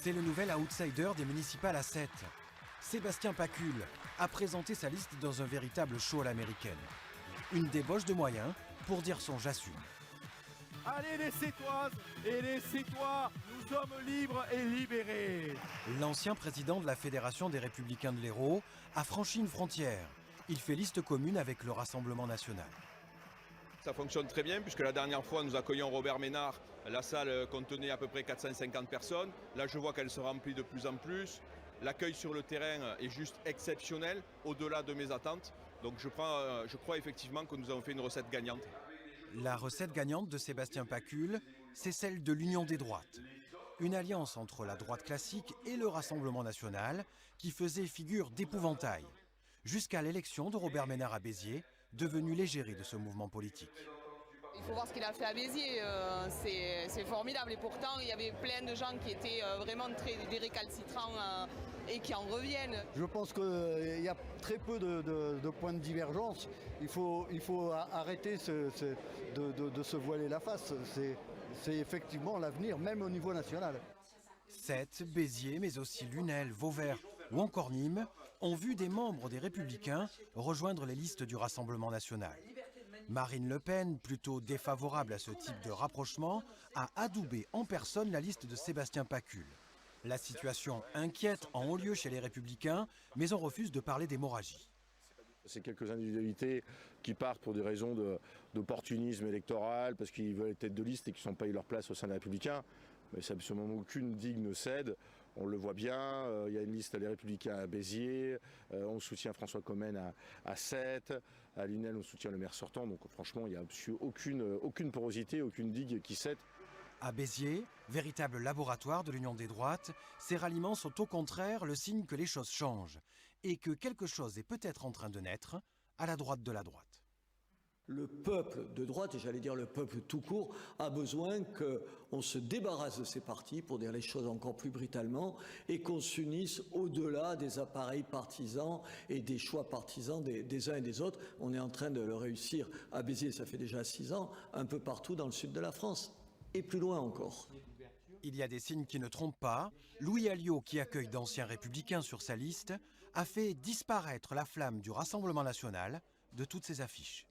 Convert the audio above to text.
C'est le nouvel outsider des municipales à 7. Sébastien Pacul a présenté sa liste dans un véritable show à l'américaine. Une débauche de moyens pour dire son j'assume. Allez les Sétoises et les Sétois, nous sommes libres et libérés. L'ancien président de la Fédération des Républicains de l'Hérault a franchi une frontière. Il fait liste commune avec le Rassemblement national. Ça fonctionne très bien puisque la dernière fois nous accueillons Robert Ménard. La salle contenait à peu près 450 personnes. Là je vois qu'elle se remplit de plus en plus. L'accueil sur le terrain est juste exceptionnel, au-delà de mes attentes. Donc je crois effectivement que nous avons fait une recette gagnante. La recette gagnante de Sébastien Pacul, c'est celle de l'union des droites. Une alliance entre la droite classique et le Rassemblement national qui faisait figure d'épouvantail. Jusqu'à l'élection de Robert Ménard à Béziers, devenu l'égérie de ce mouvement politique. Il faut voir ce qu'il a fait à Béziers, c'est formidable. Et pourtant, il y avait plein de gens qui étaient vraiment très récalcitrants et qui en reviennent. Je pense qu'il y a très peu de points de divergence. Il faut arrêter de se voiler la face. C'est effectivement l'avenir, même au niveau national. 7, Béziers, mais aussi Lunel, Vauvert ou encore Nîmes ont vu des membres des Républicains rejoindre les listes du Rassemblement national. Marine Le Pen, plutôt défavorable à ce type de rapprochement, a adoubé en personne la liste de Sébastien Pacul. La situation inquiète en haut lieu chez les Républicains, mais on refuse de parler d'hémorragie. C'est quelques individualités qui partent pour des raisons d'opportunisme électoral, parce qu'ils veulent être tête de liste et qui ne sont pas eu leur place au sein des Républicains. Mais c'est absolument aucune digue ne cède. On le voit bien, il y a une liste des Républicains à Béziers, on soutient François Commen à 7, à Lunel on soutient le maire sortant. Donc franchement, il n'y a aucune porosité, aucune digue qui cède. À Béziers, véritable laboratoire de l'union des droites, ces ralliements sont au contraire le signe que les choses changent et que quelque chose est peut-être en train de naître à la droite de la droite. Le peuple de droite, et j'allais dire le peuple tout court, a besoin qu'on se débarrasse de ces partis, pour dire les choses encore plus brutalement, et qu'on s'unisse au-delà des appareils partisans et des choix partisans des uns et des autres. On est en train de le réussir à Béziers, ça fait déjà 6 ans, un peu partout dans le sud de la France. Et plus loin encore. Il y a des signes qui ne trompent pas. Louis Alliot, qui accueille d'anciens républicains sur sa liste, a fait disparaître la flamme du Rassemblement national de toutes ses affiches.